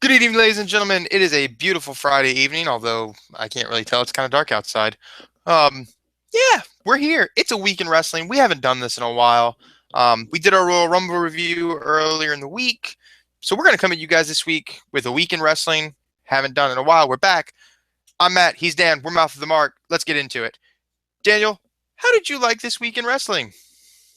Good evening, ladies and gentlemen. It is a beautiful Friday evening, although I can't really tell. It's kind of dark outside. Um, yeah, we're here. It's a week in wrestling. We haven't done this in a while. We did our Royal Rumble review earlier in the week, so we're going to come at you guys this week with a week in wrestling. Haven't done it in a while. We're back. I'm Matt. He's Dan. We're Mouth of the Mark. Let's get into it. Daniel, how did you like this week in wrestling?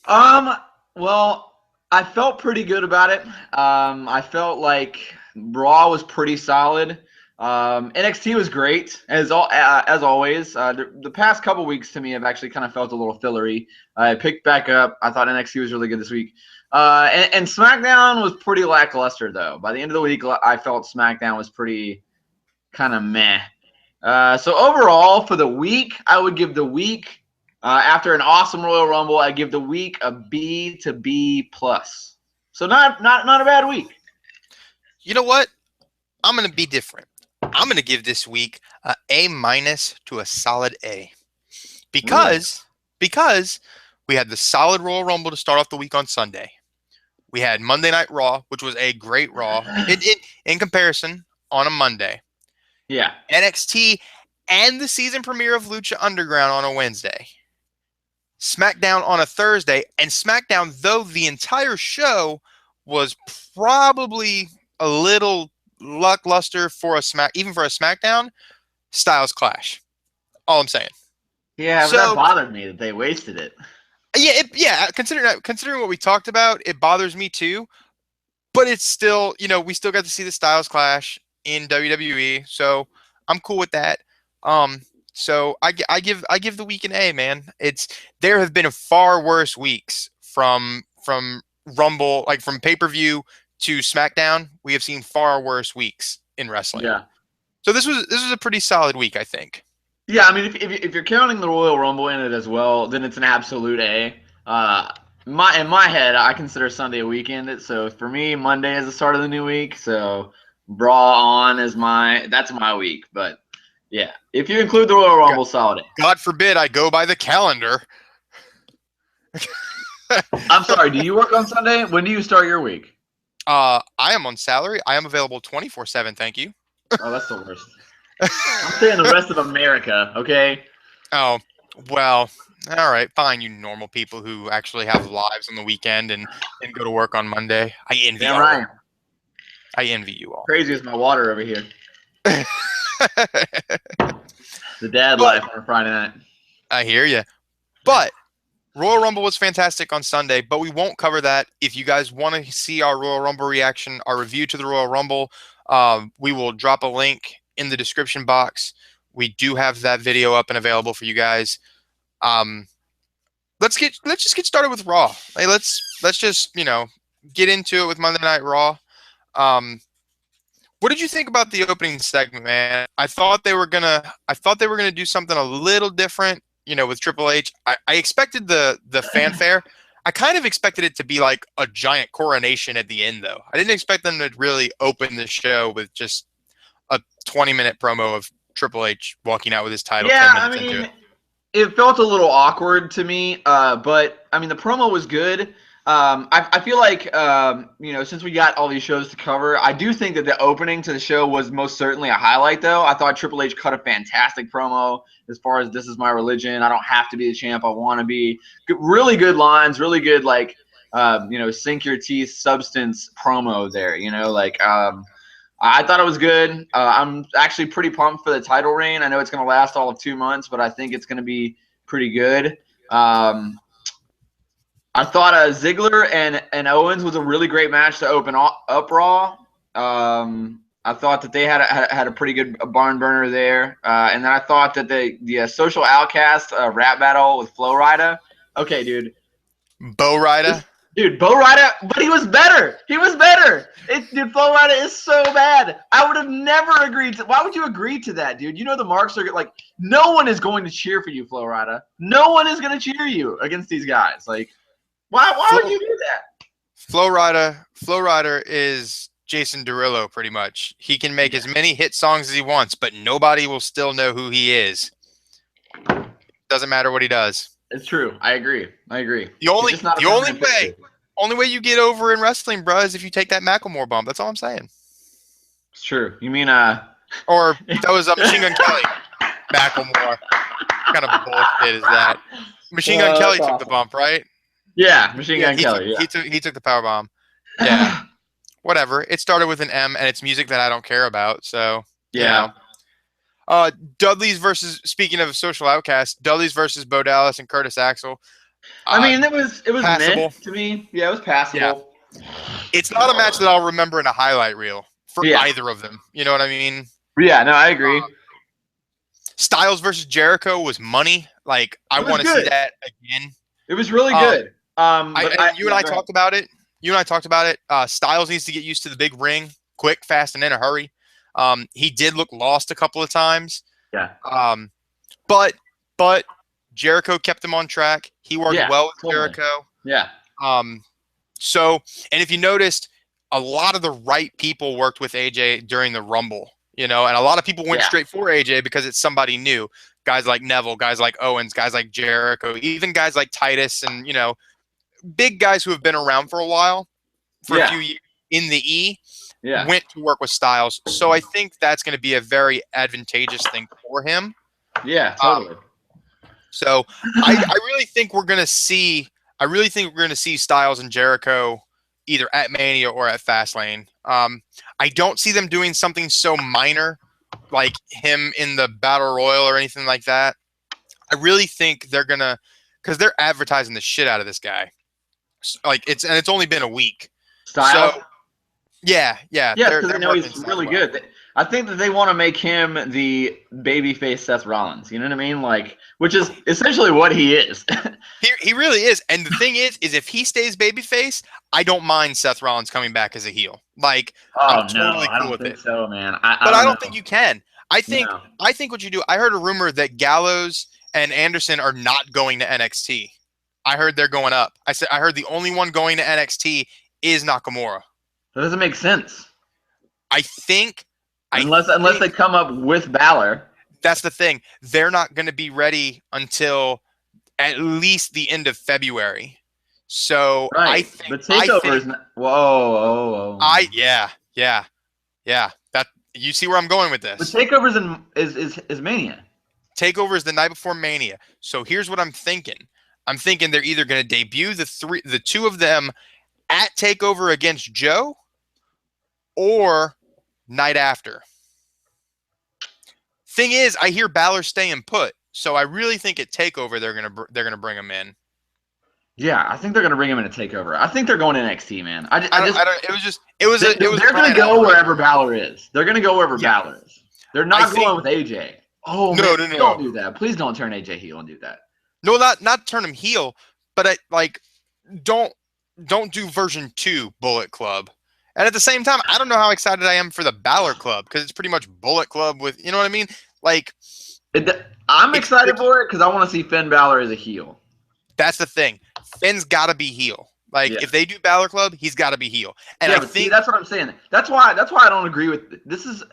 Um, well, I felt pretty good about it. I felt like Raw was pretty solid. NXT was great as always. The past couple weeks to me have actually kind of felt a little fillery. I picked back up. I thought NXT was really good this week. And SmackDown was pretty lackluster though. By the end of the week, I felt SmackDown was pretty kind of meh. So overall, for the week, I would give the week after an awesome Royal Rumble, I give the week a B to B plus. So not a bad week. You know what? I'm going to be different. I'm going to give this week a A minus to a solid A. Really? Because we had the solid Royal Rumble to start off the week on Sunday. We had Monday Night Raw, which was a great Raw in comparison on a Monday. Yeah. NXT and the season premiere of Lucha Underground on a Wednesday. SmackDown on a Thursday. And SmackDown, though the entire show was probably a little lackluster for even for a SmackDown, Styles Clash. All I'm saying. Yeah, but that So bothered me that they wasted it. yeah. Considering what we talked about, it bothers me too. But it's still, we still got to see the Styles Clash in WWE, so I'm cool with that. So I give the week an A, man. There have been far worse weeks from Rumble, like from pay-per-view to SmackDown. We have seen far worse weeks in wrestling. Yeah. So this was a pretty solid week, I think. Yeah, I mean, if you're counting the Royal Rumble in it as well, then it's an absolute A. In my head, I consider Sunday a weekend. So for me, Monday is the start of the new week. So Raw on is that's my week. But yeah, if you include the Royal God, Rumble, solid A. God forbid I go by the calendar. I'm sorry. Do you work on Sunday? When do you start your week? I am on salary. I am available 24/7. Thank you. Oh, that's the worst. I'm saying the rest of America. Okay. Oh, well, all right, fine, you normal people who actually have lives on the weekend and go to work on Monday. I envy Damn all of right. you. I envy you all. Crazy as my water over here. The dad But life on a Friday night. I hear you. But Royal Rumble was fantastic on Sunday, but we won't cover that. If you guys want to see our Royal Rumble reaction, our review to the Royal Rumble, we will drop a link in the description box. We do have that video up and available for you guys. Let's just get started with Raw. Hey, let's just get into it with Monday Night Raw. What did you think about the opening segment, man? I thought they were gonna do something a little different, with Triple H. I expected the fanfare. I kind of expected it to be like a giant coronation at the end, though. I didn't expect them to really open the show with just a 20-minute promo of Triple H walking out with his title Yeah, 10 I minutes into mean, it. it felt a little awkward to me, but I mean, the promo was good. I feel like since we got all these shows to cover, I do think that the opening to the show was most certainly a highlight. Though I thought Triple H cut a fantastic promo as far as "This is my religion. I don't have to be the champ. I want to be." Really good lines, really good sink your teeth substance promo there. I thought it was good. I'm actually pretty pumped for the title reign. I know it's going to last all of 2 months, but I think it's going to be pretty good. I thought Ziggler and Owens was a really great match to open up Raw. I thought that they had a pretty good barn burner there, and then I thought that the Social Outcast rap battle with Flo Rida. Okay, dude. Bo Rida. Dude, Bo Rida, but he was better. He was better. Dude, Flo Rida is so bad. I would have never agreed to. Why would you agree to that, dude? You know the marks are like no one is going to cheer for you, Flo Rida. No one is going to cheer you against these guys. Like, why would you do that? Flo Rida is Jason Derulo, pretty much. He can make as many hit songs as he wants, but nobody will still know who he is. Doesn't matter what he does. It's true. I agree. The only way you get over in wrestling, bro, is if you take that Macklemore bump. That's all I'm saying. It's true. You mean Or that was Machine Gun Kelly. Macklemore. What kind of bullshit is that? Machine Gun That's Kelly took the awesome. bump, right? Yeah, Machine Yeah, Gun Kelly. he took the power bomb. Yeah, Yeah. whatever. It started with an M, and it's music that I don't care about. So you know, Yeah. Dudley's versus. Speaking of social outcasts, Dudley's versus Bo Dallas and Curtis Axel. I Uh, mean, it was meh Passable. to me. Yeah, it was Yeah, passable. it's not a match that I'll remember in a highlight reel for Yeah. either of them. You know what I mean? Yeah. No, I agree. Styles versus Jericho was money. Like I It was want to see good. that again. It was really Um, good. But you and yeah, I go ahead. talked about it. You and I talked about it. Styles needs to get used to the big ring, quick, fast, and in a hurry. He did look lost a couple of times. Yeah. Um, but but Jericho kept him on track. He worked Yeah. well with Totally. Jericho. Yeah. Um, so and if you noticed, a lot of the right people worked with AJ during the Rumble. You know, and a lot of people went Yeah. straight for AJ because it's somebody new. Guys like Neville, guys like Owens, guys like Jericho, even guys like Titus, and big guys who have been around for a while, for a Yeah. few years in the E, Yeah. went to work with Styles. So I think that's going to be a very advantageous thing for him. Yeah. Um, Totally. so I really think we're going to see. I really think we're going to see Styles and Jericho either at Mania or at Fastlane. I don't see them doing something so minor like him in the Battle Royal or anything like that. I really think they're gonna, because they're advertising the shit out of this guy. Like it's only been a week, so Styles. yeah, Yeah, they're because they they're know marketing he's Styles really well. good. I think that they want to make him the babyface Seth Rollins. You know what I mean? Like, which is essentially what he is. He really is, and the thing is if he stays babyface, I don't mind Seth Rollins coming back as a heel. Like I'm Oh no, totally I cool don't with think it. so, man. I But I don't don't think know. you can. No. I think what you do. I heard a rumor that Gallows and Anderson are not going to NXT. I heard they're going up. I heard the only one going to NXT is Nakamura. That doesn't make sense. I think I Unless they think come up with Balor. that's the thing. They're not going to be ready until at least the end of February. So Right. But I takeover think is not, whoa, whoa, whoa. I yeah. That you see where I'm going with But this. takeovers is Mania. Takeover is the night before Mania. So here's what I'm thinking. I'm thinking they're either going to debut the two of them at Takeover against Joe or night after. Thing is, I hear Balor staying put, so I really think at Takeover they're gonna bring him in. Yeah, I think they're gonna bring him in a takeover. I think they're going to NXT, man. I don't. It was They're a gonna plan I go was waiting wherever for. Balor is. They're gonna go wherever Yeah, Balor is. They're I not think going with AJ. Oh no, man, no, don't no, do that. Please don't turn AJ heel and do that. no, not turn him heel, but don't do version 2 Bullet Club. And at the same time, I don't know how excited I am for the Balor Club because it's pretty much Bullet Club with, you know what I mean? Like I'm it's excited tricky. for it because I want to see Finn Balor as a heel. That's the thing. Finn's got to be heel. Like Yeah. if they do Balor Club, he's got to be heel. And Yeah, I but see, think that's what I'm saying. That's why I don't agree with this.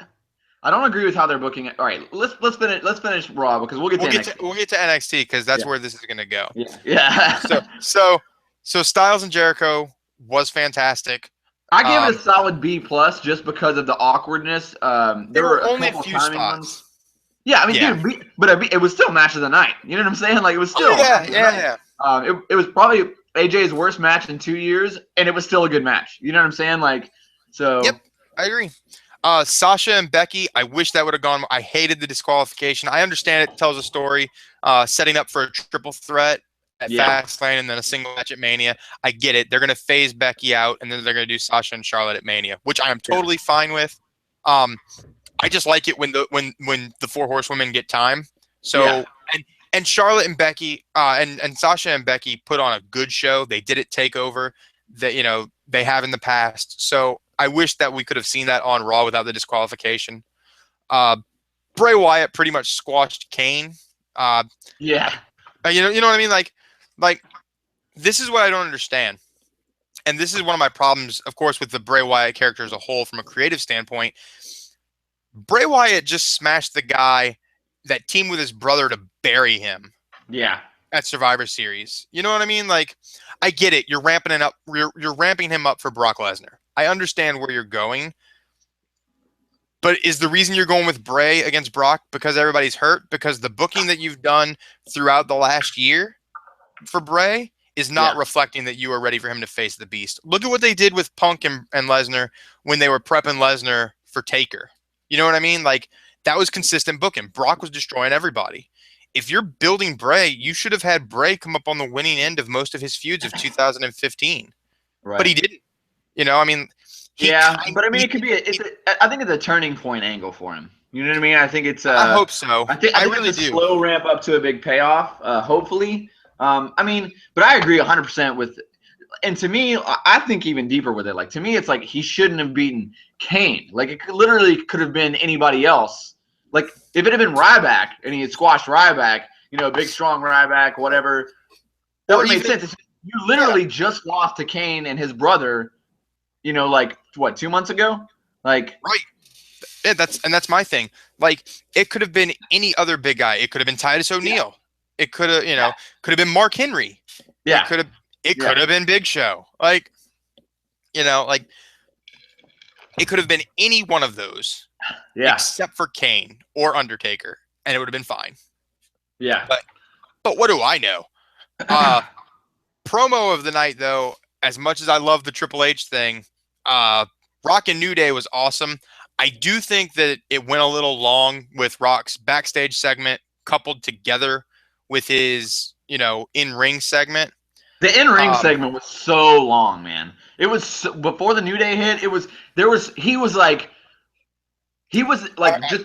I don't agree with how they're booking it. All right, let's finish Raw because we'll get to NXT. we'll get to NXT because that's Yeah. where this is gonna go. Yeah. Yeah. So Styles and Jericho was fantastic. I gave it Um, a solid B plus just because of the awkwardness. There there were were a only a couple few timing ones. spots. Yeah, I mean, Yeah. dude, but it was still match of the night. You know what I'm saying? Like it was Oh still yeah, match of the yeah, night. yeah. It was probably AJ's worst match in 2 years, and it was still a good match. You know what I'm saying? Like, Yep, so I agree. Sasha and Becky, I wish that would have gone. I hated the disqualification. I understand it tells a story, setting up for a triple threat at yeah, Fastlane and then a single match at Mania. I get it. They're going to phase Becky out, and then they're going to do Sasha and Charlotte at Mania, which I am yeah, totally fine with. Um, I just like it when the four horsewomen get time. yeah, So and Charlotte and Becky and Sasha and Becky put on a good show. They did it takeover that they have in the past. So I wish that we could have seen that on Raw without the disqualification. Uh, Bray Wyatt pretty much squashed Kane. Uh, yeah, you know what I mean? Like this is what I don't understand. And this is one of my problems, of course, with the Bray Wyatt character as a whole from a creative standpoint. Bray Wyatt just smashed the guy that teamed with his brother to bury him yeah. at Survivor Series. You know what I mean? Like, I get it. You're ramping it up. You're ramping him up for Brock Lesnar. I understand where you're going. But is the reason you're going with Bray against Brock because everybody's hurt? Because the booking that you've done throughout the last year for Bray is not Yeah. reflecting that you are ready for him to face the Beast. Look at what they did with Punk and Lesnar when they were prepping Lesnar for Taker. You know what I mean? Like, that was consistent booking. Brock was destroying everybody. If you're building Bray, you should have had Bray come up on the winning end of most of his feuds of 2015. Right. But he didn't. You know, I mean, but I mean, it could be. I think it's a turning point angle for him. You know what I mean? I think it's. I hope so. I think really it's a do. slow ramp up to a big payoff. Hopefully. I mean, but I agree 100% with. And to me, I think even deeper with it. Like, to me, it's like he shouldn't have beaten Kane. Like, it literally could have been anybody else. Like, if it had been Ryback and he had squashed Ryback, you know, big strong Ryback, whatever, that would have made sense. You literally just lost to Kane and his brother. You know, like, what, 2 months ago? Like, right. Yeah, that's my thing. Like, it could have been any other big guy. It could have been Titus O'Neil. Yeah. It could have, could have been Mark Henry. Yeah. It could have been Big Show. Like, like, it could have been any one of those. Yeah. Except for Kane or Undertaker, and it would have been fine. Yeah. But what do I know? Promo of the night, though, as much as I love the Triple H thing, Rock and New Day was awesome. I do think that it went a little long with Rock's backstage segment coupled together with his, in-ring segment. The in-ring segment was so long, man. It was before the New Day hit. He was just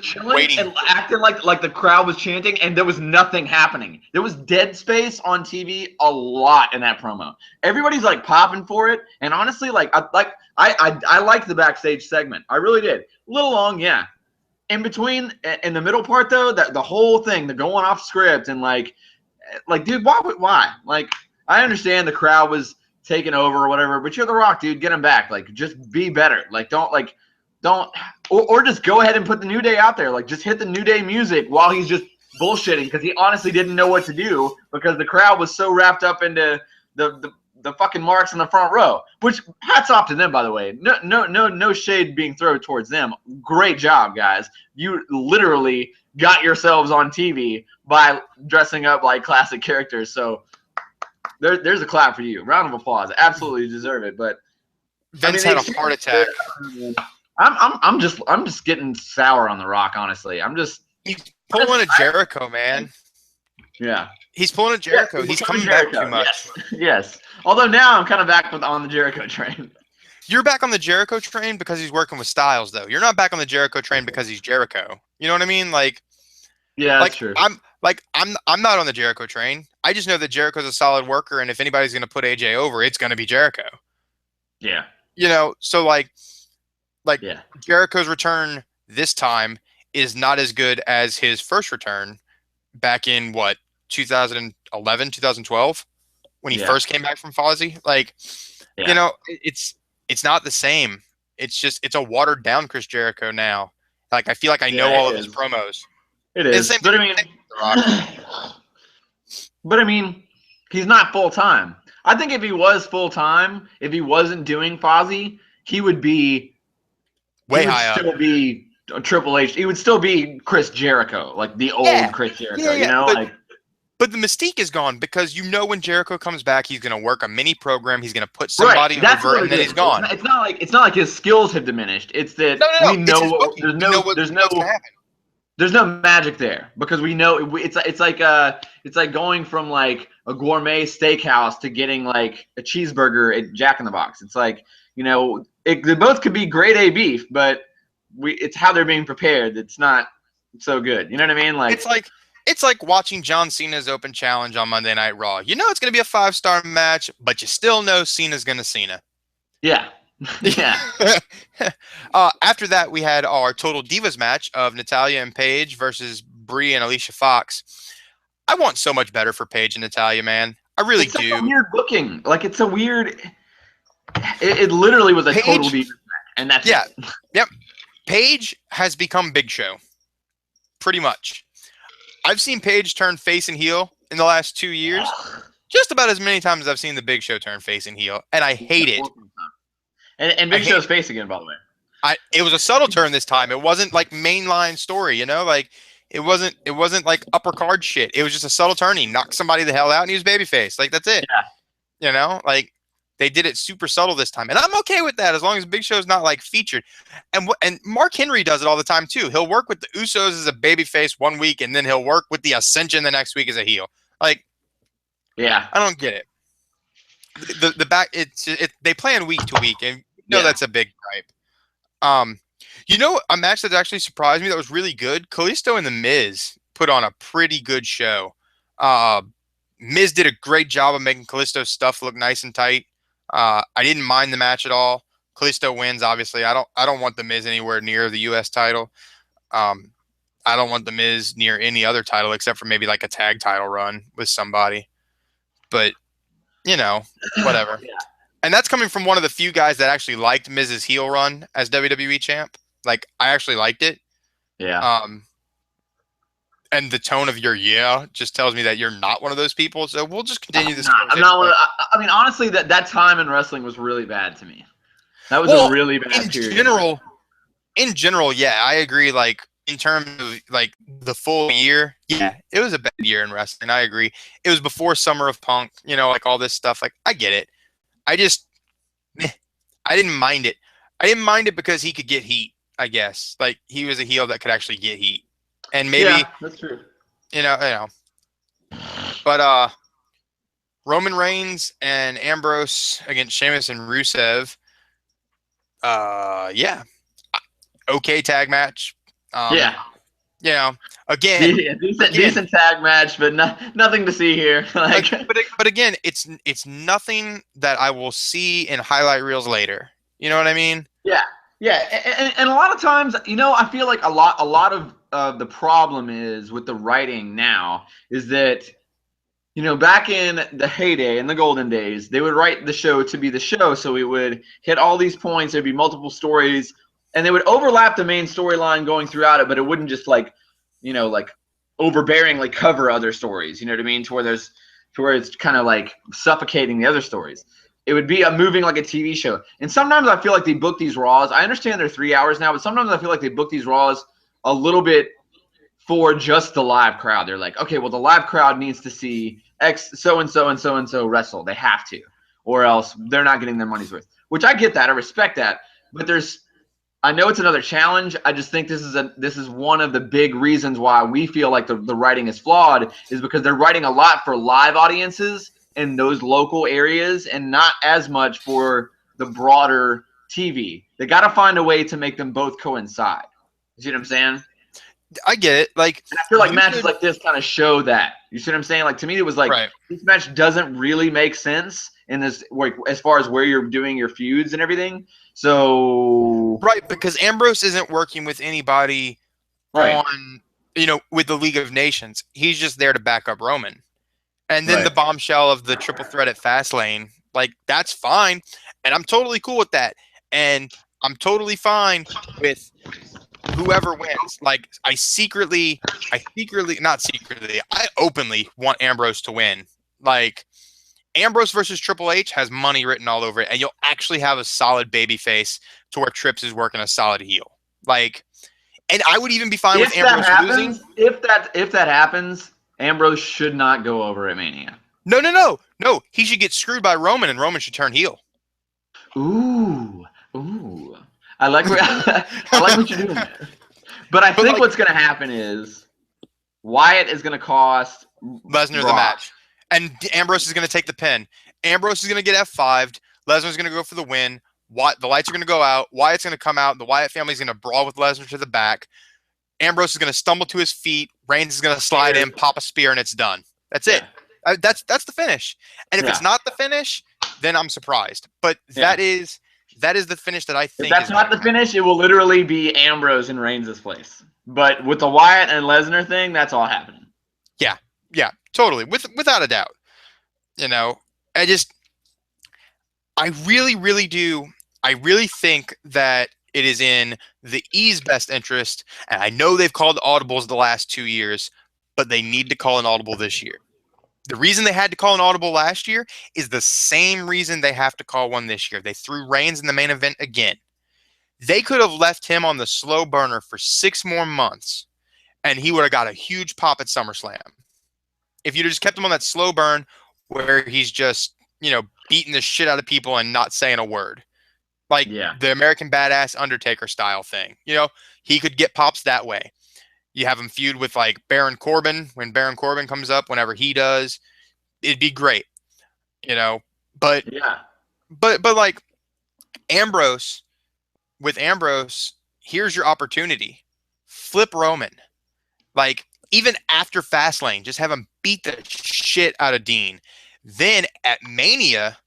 chilling waiting and acting like the crowd was chanting, and there was nothing happening. There was dead space on TV a lot in that promo. Everybody's like popping for it, and honestly, I liked the backstage segment. I really did. A little long, yeah. In the middle part though, the whole thing, the going off script, and like, dude, why? Like, I understand the crowd was taking over or whatever, but you're The Rock, dude. Get him back. Like, just be better. Like, don't. Or just go ahead and put the New Day out there. Like, just hit the New Day music while he's just bullshitting, because he honestly didn't know what to do because the crowd was so wrapped up into the fucking marks in the front row. Which, hats off to them, by the way. No shade being thrown towards them. Great job, guys. You literally got yourselves on TV by dressing up like classic characters. So there's a clap for you. Round of applause. Absolutely deserve it. But Vince had a heart attack. I'm just getting sour on The Rock, honestly. He's pulling a Jericho, man. Yeah. He's pulling a Jericho. He's coming back too much. Yes. Although now I'm kind of back on the Jericho train. You're back on the Jericho train because he's working with Styles, though. You're not back on the Jericho train because he's Jericho. You know what I mean? Like, yeah, that's true. I'm not on the Jericho train. I just know that Jericho's a solid worker, and if anybody's going to put AJ over, it's going to be Jericho. Yeah. So yeah. Jericho's return this time is not as good as his first return back in 2011, 2012, when he first came back from Fozzy. Like, it's not the same. It's a watered down Chris Jericho now. Like, I feel like I know all of his promos. It is. But I mean, he's not full time. I think if he was full time, if he wasn't doing Fozzy, he would be still be Triple H. He would still be Chris Jericho, like the old Chris Jericho. But the mystique is gone because when Jericho comes back, he's going to work a mini program. He's going to put somebody over, and then he's gone. It's not like his skills have diminished. It's that we know there's no magic there because we know it's like going from like a gourmet steakhouse to getting like a cheeseburger at Jack in the Box. It's like, they both could be grade A beef, but it's how they're being prepared that's not so good. You know what I mean? Like, it's like watching John Cena's Open Challenge on Monday Night Raw. You know it's going to be a 5-star match, but you still know Cena's going to Cena. Yeah. Yeah. After that, we had our Total Divas match of Natalya and Paige versus Brie and Alicia Fox. I want so much better for Paige and Natalya, man. I really do. It's a weird booking. Like, it's a weird. It literally was a Total Divas match, and that's it. Yep. Paige has become Big Show, pretty much. I've seen Paige turn face and heel in the last 2 years, just about as many times as I've seen the Big Show turn face and heel, and I hate it. And Big Show's face again, by the way. It was a subtle turn this time. It wasn't like mainline story, like it wasn't like upper card shit. It was just a subtle turn. He knocked somebody the hell out and he was babyface. Like that's it. Like they did it super subtle this time. And I'm okay with that as long as Big Show's not like featured. And Mark Henry does it all the time too. He'll work with the Usos as a babyface one week and then he'll work with the Ascension the next week as a heel. Like I don't get it. The back they plan week to week and that's a big gripe. A match that actually surprised me that was really good. Kalisto and The Miz put on a pretty good show. Miz did a great job of making Kalisto's stuff look nice and tight. I didn't mind the match at all. Kalisto wins, obviously. I don't want The Miz anywhere near the U.S. title. I don't want The Miz near any other title except for maybe like a tag title run with somebody. But whatever. And that's coming from one of the few guys that actually liked Miz's heel run as WWE champ. Like, I actually liked it. Yeah. And the tone of your just tells me that you're not one of those people. So we'll just continue this. I'm not one of, I mean, honestly, that time in wrestling was really bad to me. That was a really bad period. In general, yeah, I agree. Like, in terms of, like, the full year, yeah, it was a bad year in wrestling. I agree. It was before Summer of Punk, like all this stuff. Like, I get it. I didn't mind it. I didn't mind it because he could get heat, I guess. Like, he was a heel that could actually get heat. And maybe that's true. But Roman Reigns and Ambrose against Sheamus and Rusev. Okay tag match. Again, decent tag match, but nothing to see here. But again, it's nothing that I will see in highlight reels later. You know what I mean? Yeah. And a lot of times, I feel like a lot of the problem is with the writing now is that, back in the heyday, in the golden days, they would write the show to be the show. So we would hit all these points. There'd be multiple stories. And they would overlap the main storyline going throughout it, but it wouldn't just like overbearingly cover other stories. You know what I mean? To where it's kind of like suffocating the other stories. It would be moving like a TV show. And sometimes I feel like they book these Raws. I understand they're 3 hours now, but sometimes I feel like they book these Raws a little bit for just the live crowd. They're like, okay, well, the live crowd needs to see X so-and-so and so-and-so wrestle. They have to, or else they're not getting their money's worth, which I get that. I respect that. But I know it's another challenge. I just think this is one of the big reasons why we feel like the writing is flawed, is because they're writing a lot for live audiences in those local areas and not as much for the broader TV. They got to find a way to make them both coincide. You see what I'm saying? I get it. Like, and I feel like matches like this kind of show that. You see what I'm saying? Like, to me, it was like, This match doesn't really make sense in this, like, as far as where you're doing your feuds and everything. So because Ambrose isn't working with anybody on, with the League of Nations. He's just there to back up Roman. And then the bombshell of the triple threat at Fastlane, like, that's fine. And I'm totally cool with that. And I'm totally fine with whoever wins. Like, I openly want Ambrose to win. Like, Ambrose versus Triple H has money written all over it, and you'll actually have a solid baby face to where Trips is working a solid heel. Like, and I would even be fine with Ambrose losing. If that happens, Ambrose should not go over at Mania. No. He should get screwed by Roman, and Roman should turn heel. Ooh. I like what you're doing there. But I think what's going to happen is Wyatt is going to cost Lesnar the match. And Ambrose is going to take the pin. Ambrose is going to get F5'd. Lesnar's going to go for the win. The lights are going to go out. Wyatt's going to come out. The Wyatt family is going to brawl with Lesnar to the back. Ambrose is going to stumble to his feet. Reigns is going to slide in, pop a spear, and it's done. That's it. That's the finish. And if it's not the finish, then I'm surprised. But that is the finish that I think. If that's not the finish, it will literally be Ambrose in Reigns' place. But with the Wyatt and Lesnar thing, that's all happening. Yeah, totally. Without a doubt. I really, really do. I really think that it is in the E's best interest, and I know they've called audibles the last 2 years, but they need to call an audible this year. The reason they had to call an audible last year is the same reason they have to call one this year. They threw Reigns in the main event again. They could have left him on the slow burner for 6 more months, and he would have got a huge pop at SummerSlam. If you'd have just kept him on that slow burn where he's just, beating the shit out of people and not saying a word. Like Yeah. the American Badass Undertaker style thing. He could get pops that way. You have him feud with like Baron Corbin when Baron Corbin comes up, whenever he does. It'd be great. But Yeah. but like Ambrose, with Ambrose, here's your opportunity. Flip Roman. Like, even after Fastlane, just have him beat the shit out of Dean. Then at Mania,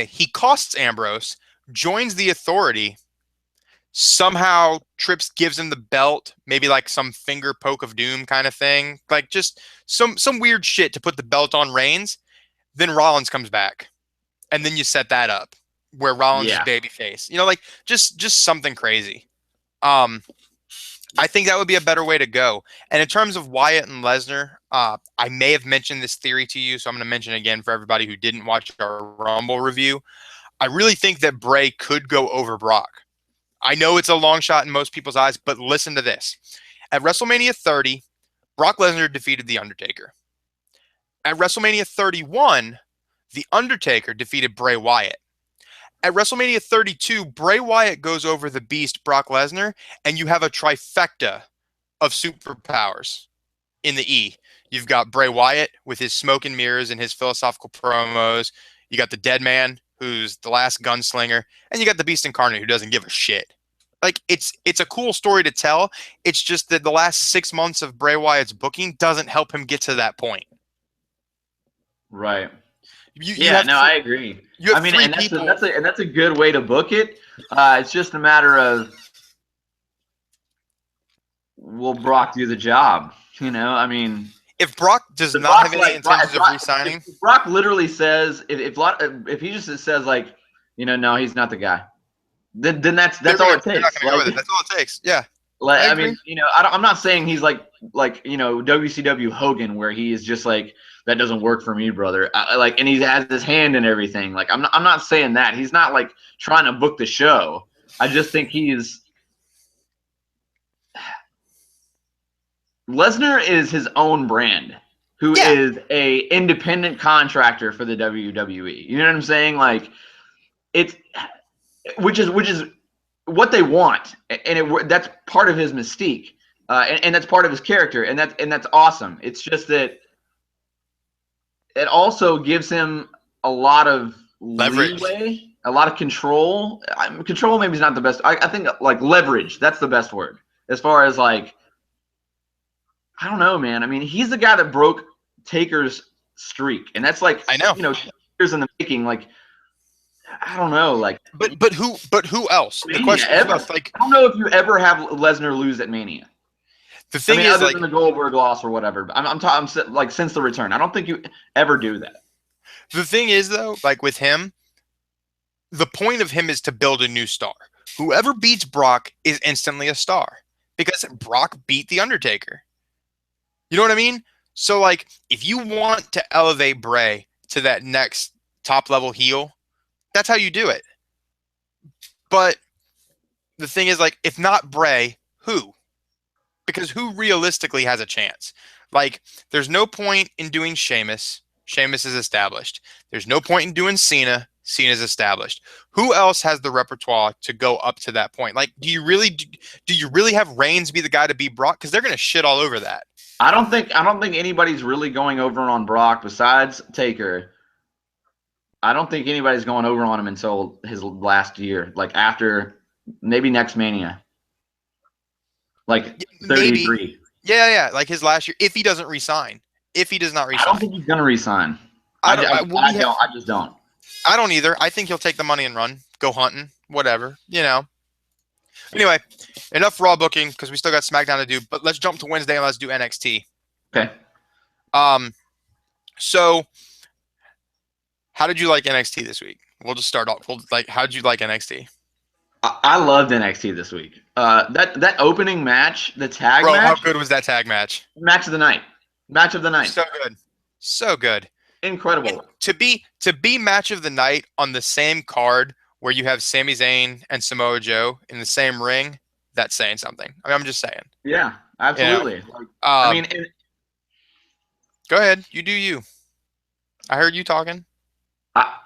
he costs Ambrose, joins the Authority, somehow Trips gives him the belt, maybe like some finger poke of doom kind of thing. Like just some weird shit to put the belt on Reigns. Then Rollins comes back. And then you set that up where Rollins is Yeah. babyface. Like just something crazy. I think that would be a better way to go. And in terms of Wyatt and Lesnar, I may have mentioned this theory to you, so I'm going to mention it again for everybody who didn't watch our Rumble review. I really think that Bray could go over Brock. I know it's a long shot in most people's eyes, but listen to this. At WrestleMania 30, Brock Lesnar defeated The Undertaker. At WrestleMania 31, The Undertaker defeated Bray Wyatt. At WrestleMania 32, Bray Wyatt goes over the Beast, Brock Lesnar, and you have a trifecta of superpowers in the E. You've got Bray Wyatt with his smoke and mirrors and his philosophical promos. You got the Dead Man, who's the last gunslinger, and you got the Beast Incarnate, who doesn't give a shit. Like, it's a cool story to tell. It's just that the last 6 months of Bray Wyatt's booking doesn't help him get to that point. Right. I agree. You have three and people. That's a good way to book it. It's just a matter of, will Brock do the job? If Brock does not have any intentions of re-signing, if Brock literally says, if he just says like, no, he's not the guy, then that's all it takes. They're not gonna go with it. That's all it takes. Yeah. I'm not saying he's like WCW Hogan, where he is just like, that doesn't work for me, brother. And he has his hand in everything. Like, I'm not saying that. He's not like trying to book the show. I just think Lesnar is his own brand, who is a independent contractor for the WWE. You know what I'm saying? Like, which is what they want, and that's part of his mystique, and that's part of his character, and that's awesome. It's just that it also gives him a lot of leverage, leeway, a lot of control. Control maybe is not the best. I think like leverage. That's the best word. As far as like, I don't know, man. I mean, he's the guy that broke Taker's streak, and that's like, I know, years in the making. Like, I don't know, like, but who else? Mania, the question is, else? Like, I don't know if you ever have Lesnar lose at Mania. The thing is, other like, than the Goldberg loss or whatever. I'm talking like since the return. I don't think you ever do that. The thing is, though, like with him, the point of him is to build a new star. Whoever beats Brock is instantly a star because Brock beat The Undertaker. You know what I mean? So, like, if you want to elevate Bray to that next top-level heel, that's how you do it. But the thing is, like, if not Bray, who? Because who realistically has a chance? Like, there's no point in doing Sheamus. Sheamus is established. There's no point in doing Cena. Cena's established. Who else has the repertoire to go up to that point? Like, do you really have Reigns be the guy to beat Brock? Because they're going to shit all over that. I don't think anybody's really going over on Brock besides Taker. I don't think anybody's going over on him until his last year, like after maybe next Mania. Like 33. Maybe. Yeah. Like his last year, if he doesn't resign. If he does not resign. I don't think he's going to resign. I just don't. I don't either. I think he'll take the money and run, go hunting, whatever, Anyway, enough Raw booking because we still got SmackDown to do, but let's jump to Wednesday and let's do NXT. Okay. So how did you like NXT this week? We'll just start off. How did you like NXT? I loved NXT this week. That opening match, the tag match. Bro, how good was that tag match? Match of the night. So good. Incredible. And to be match of the night on the same card where you have Sami Zayn and Samoa Joe in the same ring, that's saying something. I mean, I'm just saying. Yeah, You know, absolutely. Like, I um, mean, go ahead, you do you. I heard you talking. I,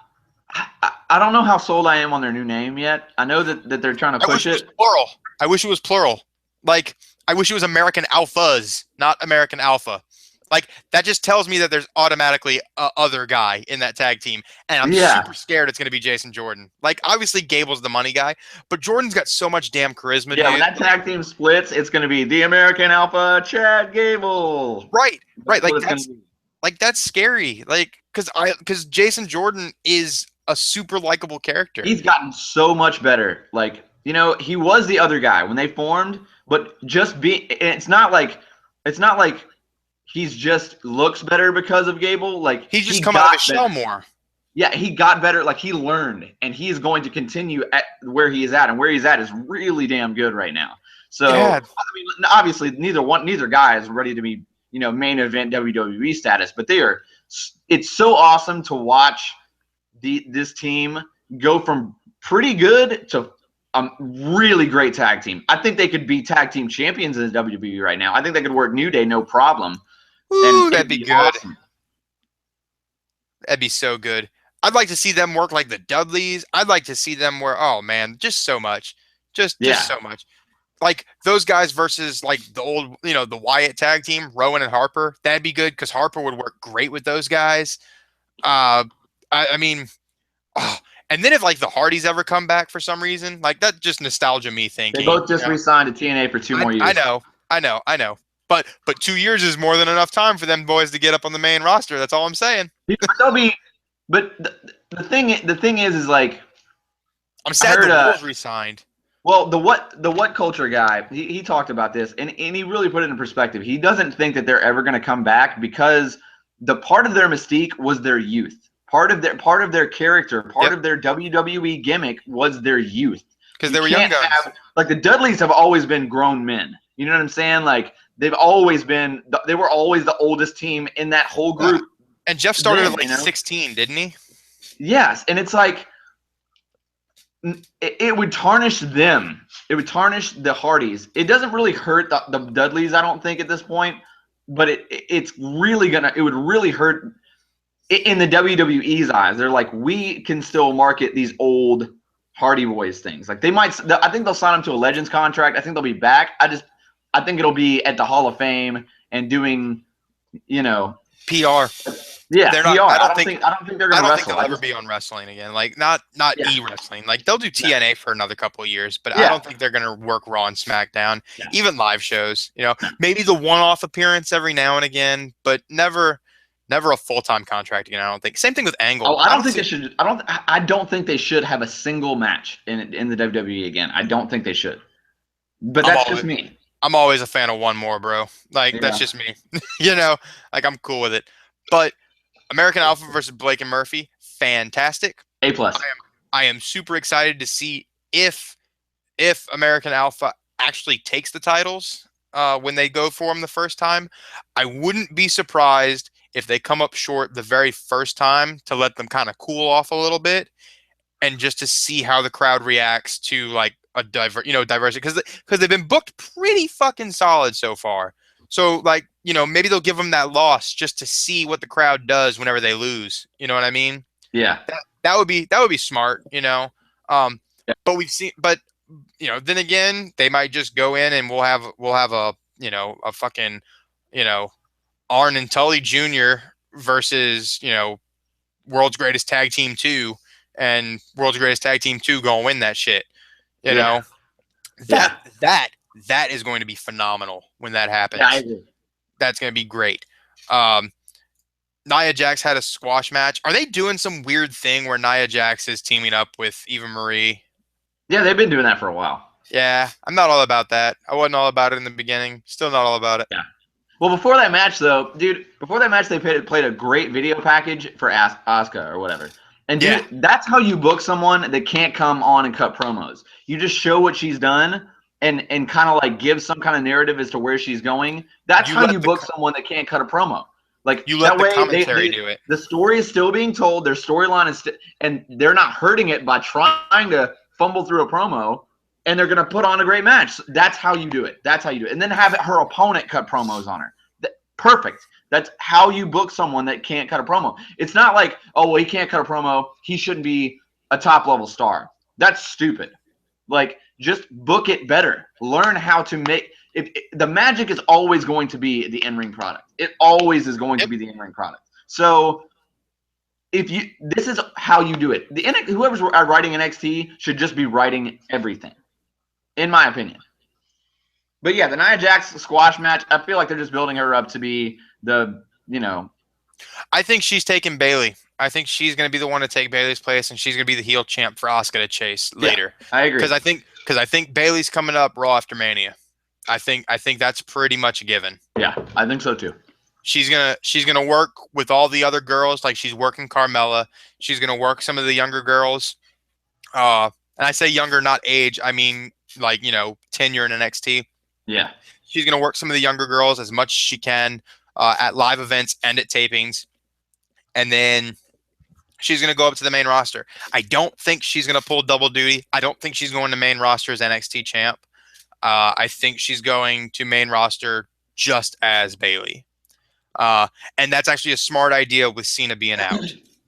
I don't know how sold I am on their new name yet. I know that they're trying to I wish push it was it. plural. I wish it was plural. Like, I wish it was American Alphas, not American Alpha. Like, that just tells me that there's automatically a other guy in that tag team, and I'm Yeah, super scared it's going to be Jason Jordan. Like, obviously Gable's the money guy, but Jordan's got so much damn charisma, yeah. When dude. that tag team splits, it's going to be the American Alpha Chad Gable. Right, right. That's what it's going to be. Like that's scary. Like, because Jason Jordan is a super likable character. He's gotten so much better. Like, he was the other guy when they formed, but just be it's not like he's just looks better because of Gable. Like He's just he come out of got his better. shell more. Yeah, he got better. Like he learned, and he is going to continue at where he is at, and where he's at is really damn good right now. So Yeah, I mean, obviously neither guy is ready to be main event WWE status, but they are. It's so awesome to watch this team go from pretty good to a really great tag team. I think they could be tag team champions in the WWE right now. I think they could work New Day no problem. ooh, And that'd it'd be be good. awesome. That'd be so good. I'd like to see them work like the Dudleys. I'd like to see them where, oh man, just so much, just Yeah. so much. Like those guys versus like the old, the Wyatt tag team, Rowan and Harper. That'd be good because Harper would work great with those guys. I mean, oh, and then if like the Hardys ever come back for some reason, like that just nostalgia me They thinking. both just re-signed to TNA for 2 more I years. know, I know. But 2 years is more than enough time for them boys to get up on the main roster. That's all I'm saying. But they'll be. But the thing is like I'm I sad heard the Wolves resigned. well the what culture guy he talked about this and he really put it in perspective. He doesn't think that they're ever going to come back because the part of their mystique was their youth. Part of their character, part Yep, of their WWE gimmick was their youth. because You they were young can't guns. have like the Dudleys have always been grown men. You know what I'm saying? Like they were always the oldest team in that whole Yeah. group. And Jeff started at Then, like 16, didn't he? yes, and it's like it would tarnish them. It would tarnish the Hardys. It doesn't really hurt the Dudleys, I don't think, at this point. But it would really hurt in the WWE's eyes. They're like, we can still market these old Hardy Boys things. Like I think they'll sign them to a Legends contract. I think they'll be back. I think it'll be at the Hall of Fame and doing, PR. yeah, They're not. PR. I I don't don't think. think they're I gonna don't think wrestle. they'll ever be on wrestling again. Like not Yeah, e-wrestling. Like they'll do TNA for another couple of years, but I yeah, don't think they're gonna work Raw and SmackDown, yeah. even live shows. Maybe the one-off appearance every now and again, but never a full-time contract again. I don't think. Same thing with Angle. Oh, I don't think they should. I don't think they should have a single match in the WWE again. I don't think they should. But I'm that's always just me. I'm always a fan of one more, bro. Like that's Yeah. just me. Like I'm cool with it. But American Alpha versus Blake and Murphy, fantastic. A plus. I am super excited to see if American Alpha actually takes the titles when they go for them the first time. I wouldn't be surprised if they come up short the very first time to let them kind of cool off a little bit and just to see how the crowd reacts to like a diversity because they've been booked pretty fucking solid so far. So like maybe they'll give them that loss just to see what the crowd does whenever they lose. You know what I mean? Yeah. That would be smart. Um, Yeah. but we've seen, but then again, they might just go in and we'll have a fucking Arn and Tully Jr. versus World's Greatest Tag Team 2 and World's Greatest Tag Team 2 gonna win that shit. You know Yeah. that is going to be phenomenal when that happens. Yeah, I agree. That's going to be great. Nia Jax had a squash match. Are they doing some weird thing where Nia Jax is teaming up with Eva Marie? Yeah, they've been doing that for a while. Yeah, I'm not all about that. I wasn't all about it in the beginning. Still not all about it. Yeah. Well, before that match, though, dude, they played a great video package for Asuka or whatever. And, dude, Yeah. That's how you book someone that can't come on and cut promos. You just show what she's done and kind of like give some kind of narrative as to where she's going. That's how you book someone that can't cut a promo. Like You let that the way, commentary do it. the story is still being told. Their storyline is, and they're not hurting it by trying to fumble through a promo. And they're gonna put on a great match. That's how you do it. That's how you do it. And then have her opponent cut promos on her. Perfect. That's how you book someone that can't cut a promo. It's not like, oh, well, he can't cut a promo, he shouldn't be a top level star. That's stupid. Like, just book it better. Learn how to make the magic is always going to be the in-ring product. It always is going to be the in-ring product. So this is how you do it. Whoever's writing NXT should just be writing everything, in my opinion. But yeah, the Nia Jax squash match, I feel like they're just building her up to be I think she's taking Bayley. I think she's going to be the one to take Bayley's place, and she's going to be the heel champ for Asuka to chase later. Yeah, I agree. Because I think Bayley's coming up Raw after Mania. I think that's pretty much a given. Yeah, I think so too. She's gonna work with all the other girls, like she's working Carmella. She's gonna work some of the younger girls. And I say younger, not age. I mean, like, tenure in NXT. Yeah. She's going to work some of the younger girls as much as she can at live events and at tapings. And then she's going to go up to the main roster. I don't think she's going to pull double duty. I don't think she's going to main roster as NXT champ. I think she's going to main roster just as Bayley. And that's actually a smart idea with Cena being out,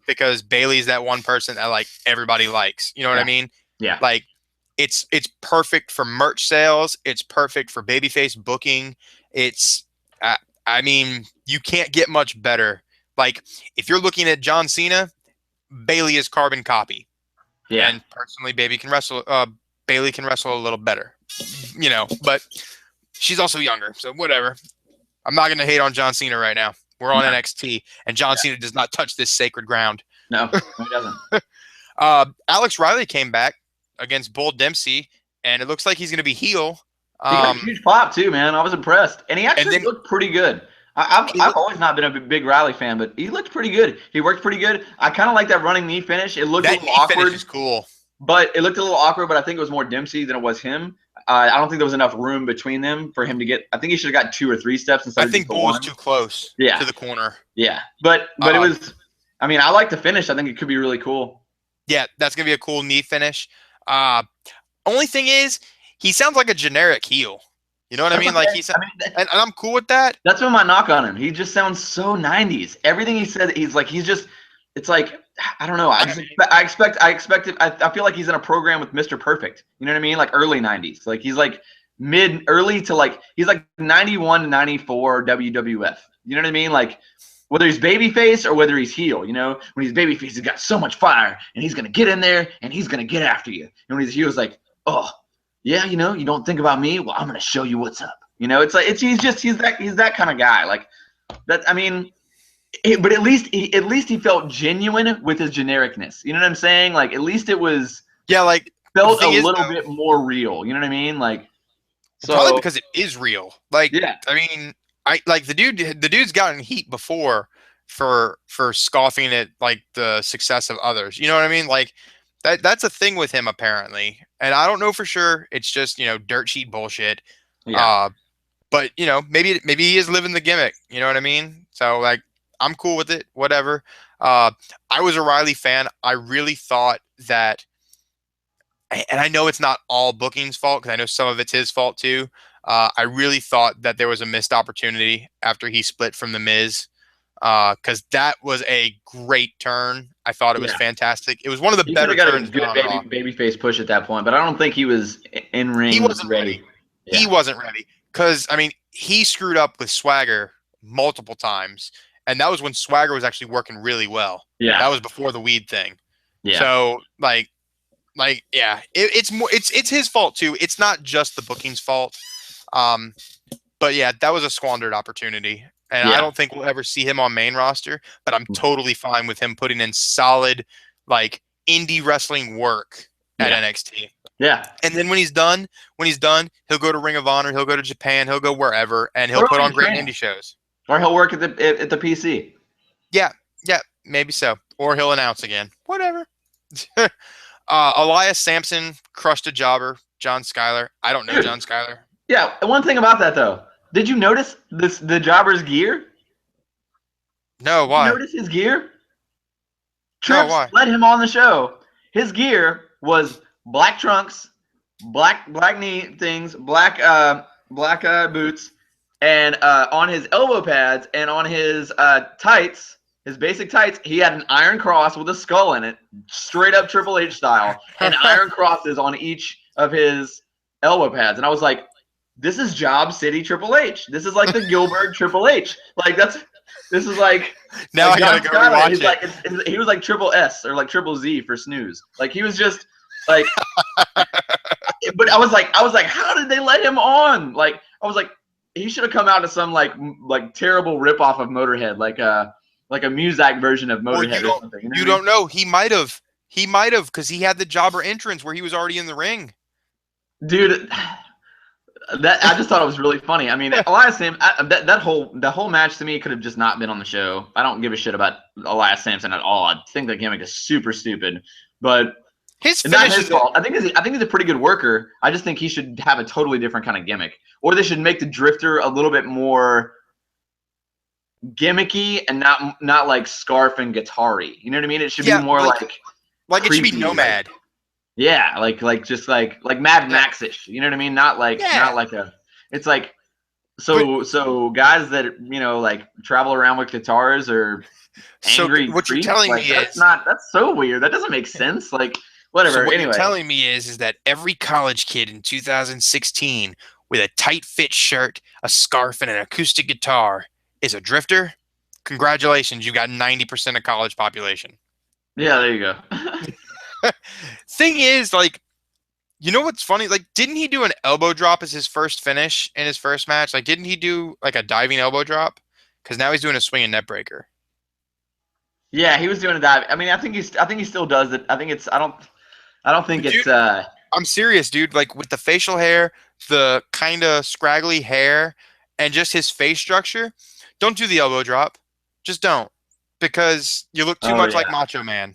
because Bayley's that one person that, like, everybody likes. You know what I mean? Yeah. Like, it's perfect for merch sales. It's perfect for babyface booking. I mean, you can't get much better. Like, if you're looking at John Cena, Bayley is carbon copy. Yeah. And personally, Bayley can wrestle a little better, but she's also younger, so whatever. I'm not going to hate on John Cena right now. We're on NXT, and John Cena does not touch this sacred ground. No, he doesn't. Alex Riley came back against Bull Dempsey, and it looks like he's going to be heel. He got a huge pop too, man. I was impressed, and he actually looked pretty good. I've always not been a big Riley fan, but he looked pretty good. He worked pretty good. I kind of like that running knee finish. It looked a little awkward. Finish is cool, but it looked a little awkward. But I think it was more Dempsey than it was him. I don't think there was enough room between them for him to get. I think he should have got 2 or 3 steps instead. I think Bull was too close. To the corner. Yeah, but it was. I mean, I like the finish. I think it could be really cool. Yeah, that's gonna be a cool knee finish. Only thing is, he sounds like a generic heel. You know what I mean? Like and I'm cool with that. That's been my knock on him. He just sounds so 90s. Everything he said, it's like, I don't know. I expect it. I feel like he's in a program with Mr. Perfect. You know what I mean? Like early 90s. Like he's like early to like, he's like 91 to 94 WWF. You know what I mean? Like whether he's babyface or whether he's heel, when he's babyface, he's got so much fire and he's going to get in there and he's going to get after you. And when he's heel, it's like, oh, yeah, you don't think about me. Well, I'm going to show you what's up. It's like he's that kind of guy. Like that. I mean, but at least he felt genuine with his genericness. You know what I'm saying? Like at least it was like felt a little bit more real. You know what I mean? Like probably because it is real. Like yeah. I mean, I like the dude's gotten heat before for scoffing at like the success of others. You know what I mean? Like that's a thing with him apparently. And I don't know for sure. It's just, dirt sheet bullshit. Yeah. But maybe he is living the gimmick. You know what I mean? So like, I'm cool with it. Whatever. I was a Riley fan. I really thought that, and I know it's not all Booking's fault because I know some of it's his fault too. I really thought that there was a missed opportunity after he split from The Miz. Because that was a great turn. I thought it was fantastic. It was one of the better turns. Good babyface push at that point, but I don't think he was in ring. He wasn't ready. Yeah. He wasn't ready because I mean he screwed up with Swagger multiple times, and that was when Swagger was actually working really well. Yeah, that was before the weed thing. Yeah. So it's his fault too. It's not just the booking's fault. But yeah, that was a squandered opportunity. And I don't think we'll ever see him on main roster, but I'm totally fine with him putting in solid, like indie wrestling work at NXT. Yeah. And then when he's done, he'll go to Ring of Honor, he'll go to Japan, he'll go wherever, and he'll put on great indie shows. Or he'll work at the PC. Yeah, maybe so. Or he'll announce again. Whatever. Elias Sampson crushed a jobber, John Skyler. I don't know John Skyler. Yeah, one thing about that though. Did you notice the jobber's gear? No, You why? notice his gear? No, Trips why? let him on the show. His gear was black trunks, black knee things, black boots, and on his elbow pads and on his tights, his basic tights, he had an iron cross with a skull in it, straight up Triple H style, and iron crosses on each of his elbow pads. And I was like, this is Job City Triple H. This is like the Gilbert Triple H. Like this is Now like I gotta Don go Skyler. He's rewatch it. like he was like Triple S or like Triple Z for snooze. Like he was just like, but I was like, how did they let him on? Like I was like, he should have come out to some like terrible ripoff of Motorhead, like a Muzak version of Or Motorhead or something. You know you what I mean? don't know. He might have. He might have because he had the jobber entrance where he was already in the ring. Dude, that I just thought it was really funny. I mean, Elias Sam, that whole match to me could have just not been on the show. I don't give a shit about Elias Sampson at all. I think the gimmick is super stupid, but His it's not finish his is a, fault. I think he's a pretty good worker. I just think he should have a totally different kind of gimmick, or they should make the Drifter a little bit more gimmicky and not like scarf and guitar-y. You know what I mean? It should be yeah, more like like it should be creepy, like Nomad. yeah, like just like Mad Yeah, Max-ish. You know what I mean? Not yeah. like a. It's like But so guys that like travel around with guitars or so angry what you're creeps, telling like me is that's so weird. That doesn't make sense. Like so whatever. what you're Anyway, telling me is that every college kid in 2016 with a tight fit shirt, a scarf, and an acoustic guitar is a drifter. Congratulations, you got 90% of college population. yeah, there you go. Thing is, like, you know what's funny? Like, didn't he do an elbow drop as his first finish in his first match? Like, didn't he do like a diving elbow drop? Because now he's doing a swinging net breaker. Yeah, he was doing a dive. I mean, I think he still does it. I think it's I don't think But it's dude, I'm serious, dude. Like with the facial hair, the kind of scraggly hair, and just his face structure, don't do the elbow drop. Just don't, because you look too oh much like yeah. Macho Man.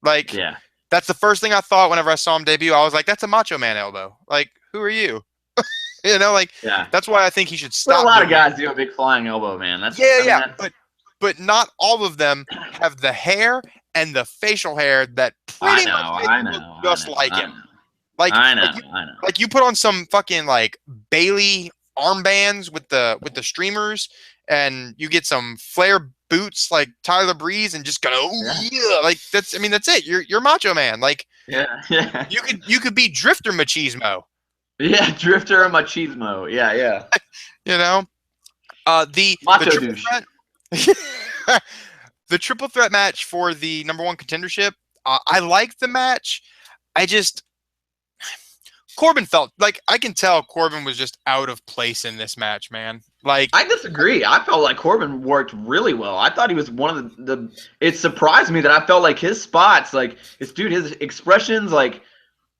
Like Yeah. that's the first thing I thought whenever I saw him debut. I was like, that's a Macho Man elbow. Like, who are you? You know, like Yeah. that's why I think he should But a stop lot of doing it. guys do a big flying elbow, man. Yeah, I mean yeah, that's but not all of them have the hair and the facial hair that I pretty know, much make I you look know, I just know, like I him. know. Like I like know, you I know. like you put on some fucking like Bailey armbands with the streamers and you get some flare boots like Tyler Breeze and just go, oh Yeah. yeah, like that's I mean that's it. You're Macho Man. Like Yeah. Yeah. you could be Drifter Machismo, Yeah, Drifter and Machismo. Yeah, yeah. you know? The Macho triple douche. threat the triple threat match for the number one contendership. I liked the match. I just Corbin felt like I can tell Corbin was just out of place in this match, man. Like, I disagree. I felt like Corbin worked really well. I thought he was one of the it surprised me that I felt like his spots, like his expressions, like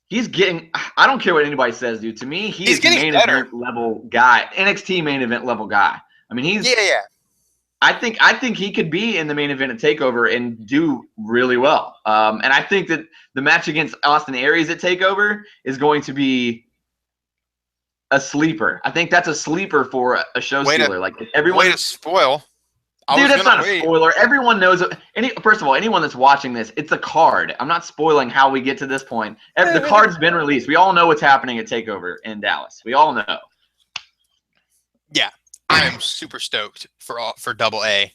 he's getting I don't care what anybody says, dude. To me, he he's is getting main better. event level guy. NXT main event level guy. I mean, Yeah, yeah. I think he could be in the main event at Takeover and do really well. And I think that the match against Austin Aries at Takeover is going to be a sleeper. I think that's a sleeper for a show Way to stealer. Like way everyone, to spoil. I dude, was that's gonna not a wait. spoiler. Everyone knows. First of all, anyone that's watching this, it's a card. I'm not spoiling how we get to this point. The card's been released. We all know what's happening at Takeover in Dallas. We all know. Yeah, I am super stoked for Double A.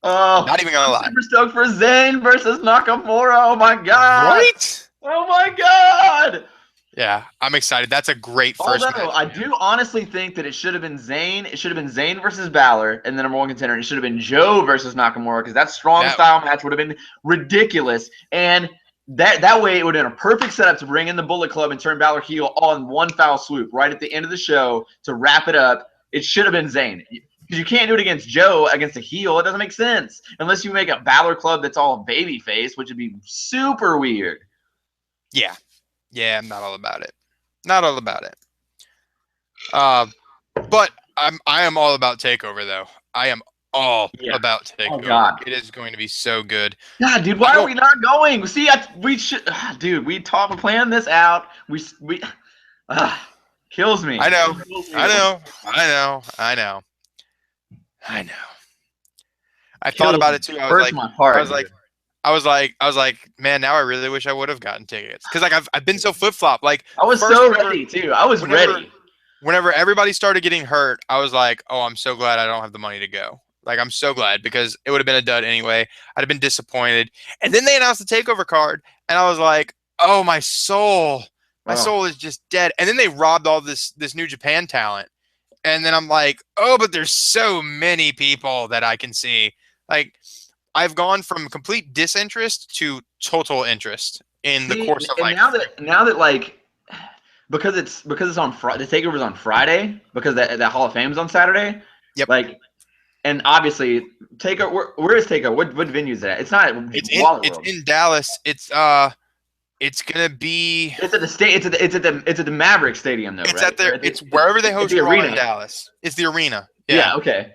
Oh, Not even gonna I'm lie. super stoked for Zayn versus Nakamura. Oh my god. Right? Oh my god. Yeah, I'm excited. That's a great first Although match. I do honestly think that it should have been Zayn. It should have been Zayn versus Balor and the number one contender. It should have been Joe versus Nakamura because that strong That style match would have been ridiculous. And that way it would have been a perfect setup to bring in the Bullet Club and turn Balor heel all in one foul swoop right at the end of the show to wrap it up. It should have been Zayn. Because you can't do it against Joe against a heel. It doesn't make sense. Unless you make a Balor Club that's all baby face, which would be super weird. yeah. Yeah, I'm not all about it. Not all about it. But I am all about Takeover though. I am all Yeah. about Oh Takeover. God. It is going to be so good. God, dude, why are we not going? See, we should, dude. We planned this out. Uh, kills me. I know. Kills me. I know. I know. I know. I know. I thought Kills about me. it too. Hurts my I heart, was like, dude. man, now I really wish I would have gotten tickets because like I've been so flip flop. Like I was first, so ready too. I was whenever ready. whenever everybody started getting hurt, I was like, oh, I'm so glad I don't have the money to go. Like I'm so glad because it would have been a dud anyway. I'd have been disappointed. And then they announced the takeover card, and I was like, oh, my Oh, soul is just dead. And then they robbed all this New Japan talent. And then I'm like, oh, but there's so many people that I can see. Like I've gone from complete disinterest to total interest in the see, course of and like, now that like because it's on Friday, the takeover's on Friday because that Hall of Fame's on Saturday. yep, Like, and obviously takeover. Where is takeover? What venue is that? It's not at Wallet it's World. in Dallas. It's gonna be It's at the state. It's at the Maverick Stadium though, it's right? at their it's wherever they It's host the Raw in arena. Dallas. It's the arena. Yeah. Yeah. Okay.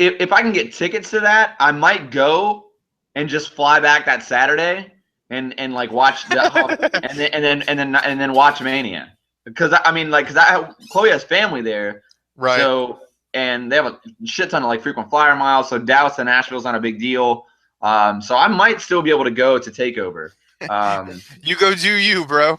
If I can get tickets to that, I might go and just fly back that Saturday and like watch the and then watch Mania because I mean like because Chloe has family there, Right. so and they have a shit ton of like frequent flyer miles, so Dallas to Nashville's not a big deal. So I might still be able to go to Takeover. You go do you, bro.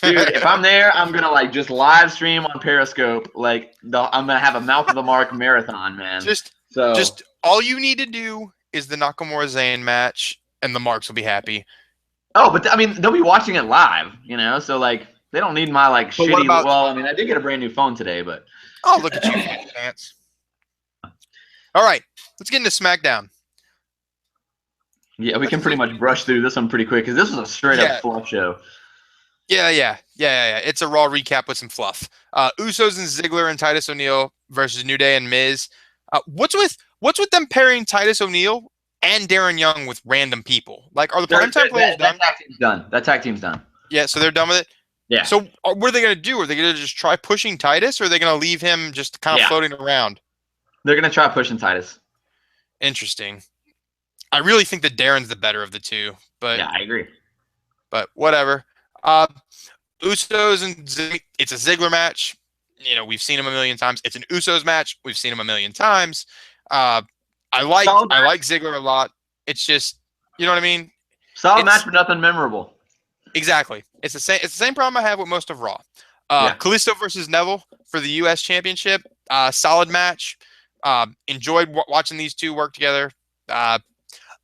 Dude, if I'm there, I'm gonna like just live stream on Periscope. Like I'm gonna have a mouth of the mark marathon, man. just So just all you need to do is the Nakamura Zayn match, and the marks will be happy. but I mean they'll be watching it live, so like they don't need my like But what shitty. about? Well, I mean I did get a brand new phone today, but Oh, look at you, fancy pants. All right, let's get into SmackDown. yeah, we can pretty much brush through this one pretty quick because this was a straight up Yeah, fluff show. yeah. It's a Raw recap with some fluff. Usos and Ziggler and Titus O'Neil versus New Day and Miz. What's with them pairing Titus O'Neil and Darren Young with random people? Like, are the primetime players done? That tag team's done. That tag team's done. Yeah, so they're done with it. Yeah. So what are they gonna do? Are they gonna just try pushing Titus, or are they gonna leave him just kind of floating around? They're gonna try pushing Titus. Interesting. I really think that Darren's the better of the two, but Yeah, I agree. But whatever. Usos and it's a Ziggler match. We've seen him a million times. It's an Usos match. We've seen him a million times. I like Ziggler a lot. It's just, you know what I mean? Solid match, but nothing memorable. Exactly. It's the same problem I have with most of Raw. Kalisto versus Neville for the U.S. Championship. Solid match. Enjoyed watching these two work together.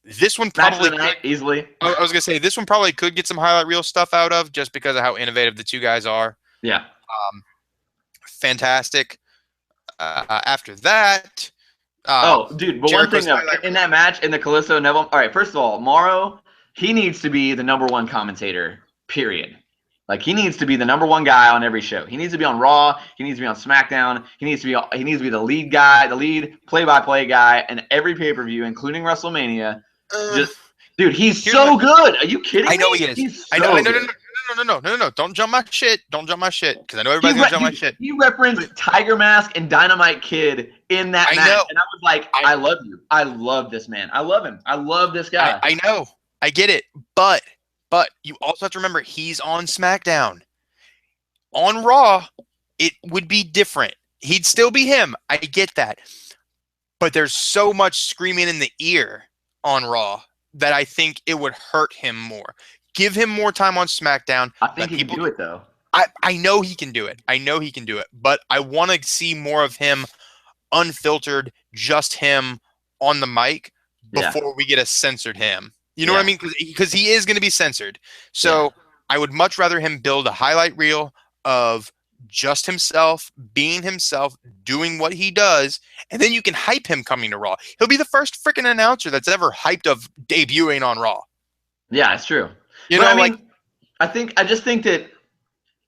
This one probably easily. I was gonna say this one probably could get some highlight reel stuff out of just because of how innovative the two guys are. Yeah. Fantastic. After that. Dude, but one thing though, in that match, in the Kalisto Neville. All right, first of all, Morrow, he needs to be the number one commentator. Period. Like he needs to be the number one guy on every show. He needs to be on Raw. He needs to be on SmackDown. He needs to be the lead guy, the lead play-by-play guy in every pay-per-view, including WrestleMania. Dude, he's so good. Are you kidding me? I know he is. He's I know. good. No. Don't jump my shit. Don't jump my shit because I know everybody's gonna jump my shit. He referenced Tiger Mask and Dynamite Kid in that match, and I was like, I love you. I love this man. I love him. I love this guy. I know. I get it, but you also have to remember he's on SmackDown. On Raw, it would be different. He'd still be him. I get that, but there's so much screaming in the ear on Raw that I think it would hurt him more. Give him more time on SmackDown. I think he can do it, though. I know he can do it. But I want to see more of him unfiltered, just him on the mic before we get a censored him. You know what I mean? Because he is going to be censored. So I would much rather him build a highlight reel of just himself, being himself, doing what he does, and then you can hype him coming to Raw. He'll be the first freaking announcer that's ever hyped of debuting on Raw. Yeah, it's true. I just think that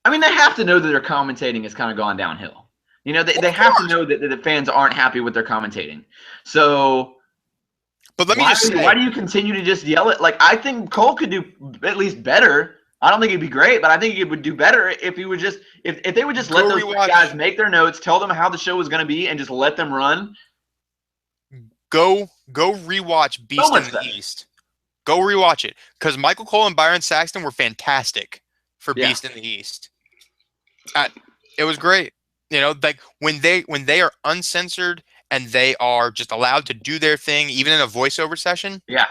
they have to know that their commentating has kind of gone downhill. They have to know that the fans aren't happy with their commentating. So but let me just say, why do you continue to just yell it? Like, I think Cole could do at least better. I don't think it'd be great, but I think he would do better if he would just if they would just let those guys make their notes, tell them how the show was going to be, and just let them run. Go rewatch Beast in the East. Go rewatch it because Michael Cole and Byron Saxton were fantastic for Beast in the East. It was great. Like when they are uncensored and they are just allowed to do their thing, even in a voiceover session, Yeah.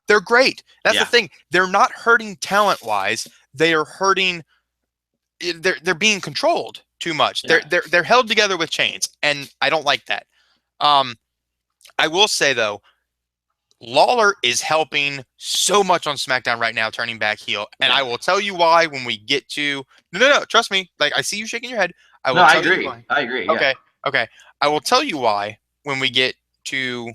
they're great. That's the Yeah. thing. They're not hurting talent-wise. They are hurting. They're being controlled too much. Yeah. They're held together with chains, and I don't like that. Um, I will say though, Lawler is helping so much on SmackDown right now, turning back heel, and Yeah. I will tell you why when we get to. No, trust me. Like I see you shaking your head. I No, will I tell you agree. why. I agree. Yeah. Okay, okay. I will tell you why when we get to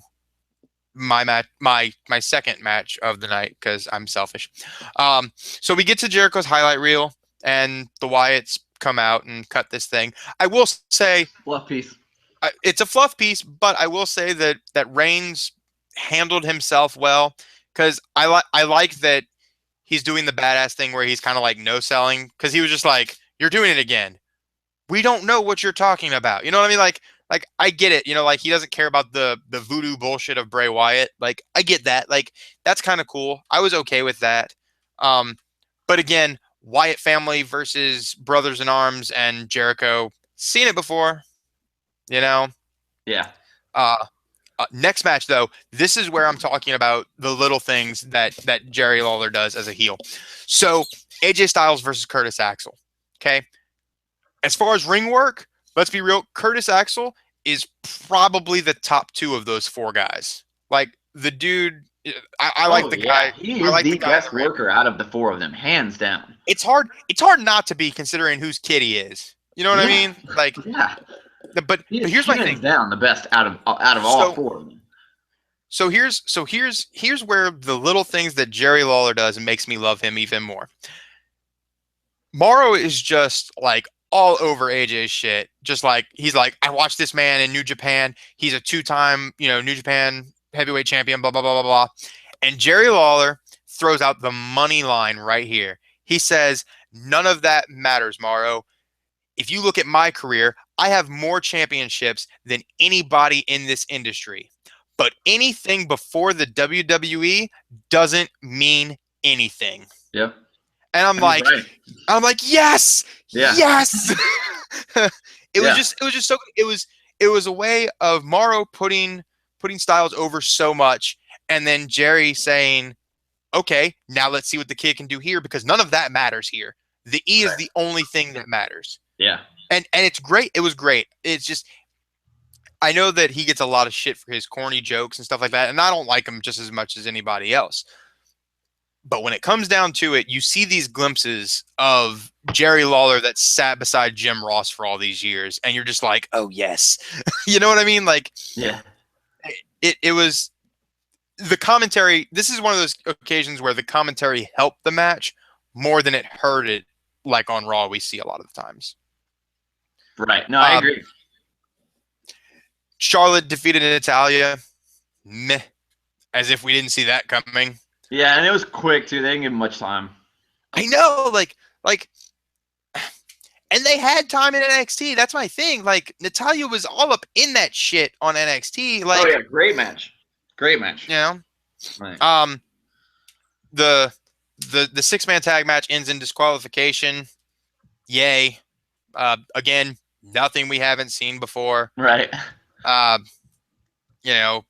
my match, my second match of the night, because I'm selfish. So we get to Jericho's highlight reel, and the Wyatts come out and cut this thing. I will say Fluff piece. it's a fluff piece, but I will say that Reigns handled himself well, because I like that he's doing the badass thing where he's kind of like no selling, because he was just like, "You're doing it again. We don't know what you're talking about." You know what I mean? Like I get it. You know, like he doesn't care about the voodoo bullshit of Bray Wyatt. Like I get that. Like that's kind of cool. I was okay with that. Um, but again, Wyatt family versus Brothers in Arms and Jericho. Seen it before. You know. Yeah. Uh, Next match though, this is where I'm talking about the little things that Jerry Lawler does as a heel. So AJ Styles versus Curtis Axel. Okay. As far as ring work, let's be real. Curtis Axel is probably the top two of those four guys. Like the dude, I like Oh the yeah. guy. He I is like the the guy in best the ring. worker out of the four of them, hands down. It's hard. It's hard not to be considering whose kid he is. You know what I Yeah. mean? Like, Yeah. He but is here's my hands thing. down the best out of all So four of them. here's where the little things that Jerry Lawler does makes me love him even more. Morrow is just like all over AJ's shit. Just like he's like, I watched this man in New Japan. He's a two-time, New Japan heavyweight champion, blah, blah, blah, blah, blah. And Jerry Lawler throws out the money line right here. He says, none of that matters, Morrow. If you look at my career, I have more championships than anybody in this industry. But anything before the WWE doesn't mean anything. Yep. And And he's right. I'm like, yes, Yeah. yes. Yeah. It was just so it was a way of Morrow putting Styles over so much, and then Jerry saying, okay, now let's see what the kid can do here, because none of that matters here. The E is Right. the only thing that matters. Yeah. And it's great. It was great. It's just I know that he gets a lot of shit for his corny jokes and stuff like that, and I don't like him just as much as anybody else. But when it comes down to it, you see these glimpses of Jerry Lawler that sat beside Jim Ross for all these years, and you're just like, oh yes. You know what I mean? Like Yeah. it was the commentary. This is one of those occasions where the commentary helped the match more than it hurt it, like on Raw we see a lot of the times. Right. No, I agree. Charlotte defeated Natalia. Meh. As if we didn't see that coming. Yeah, and it was quick too. They didn't give him much time. I know, like, and they had time in NXT. That's my thing. Like, Natalia was all up in that shit on NXT. Like, Oh yeah, great match. Great match. you know, Right. the 6-man tag match ends in disqualification. Yay. Again, nothing we haven't seen before. Right. You know,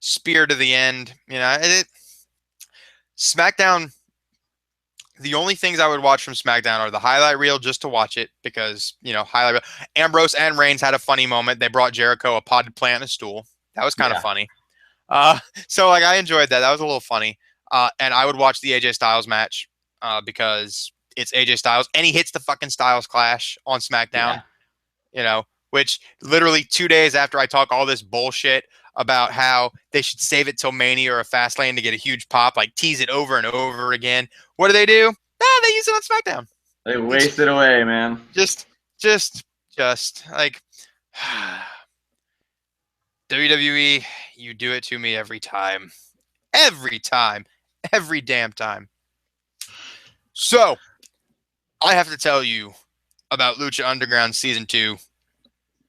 spear to the end. You know, SmackDown. The only things I would watch from SmackDown are the highlight reel just to watch it, because, highlight reel. Ambrose and Reigns had a funny moment. They brought Jericho a potted plant and a stool. That was kind of funny. So like I enjoyed that. That was a little funny. And I would watch the AJ Styles match because it's AJ Styles, and he hits the fucking Styles Clash on SmackDown. Yeah. Which literally 2 days after I talk all this bullshit about how they should save it till Mania or a Fastlane to get a huge pop, like tease it over and over again. What do? They use it on SmackDown. They wasted away, man. Just like WWE, you do it to me every time. Every time. Every damn time. So, I have to tell you about Lucha Underground Season 2.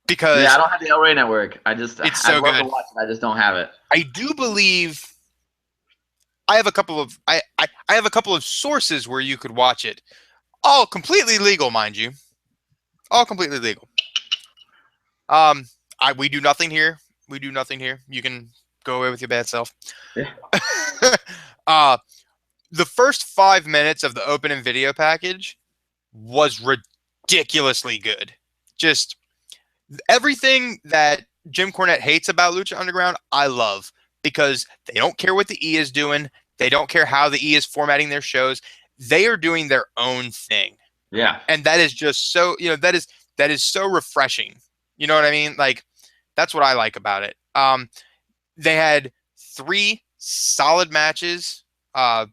Because I don't have the El Rey Network. It's so I'd love good. to watch it. I just don't have it. I do believe I have a couple of I have a couple of sources where you could watch it. All completely legal, mind you. All completely legal. we do nothing here. We do nothing here. You can go away with your bad self. Yeah. uh, the first 5 minutes of the opening video package was ridiculously good. Just everything that Jim Cornette hates about Lucha Underground, I love, because they don't care what the E is doing. They don't care how the E is formatting their shows. They are doing their own thing. Yeah. And that is just so, that is so refreshing. You know what I mean? Like, that's what I like about it. They had 3 solid matches. I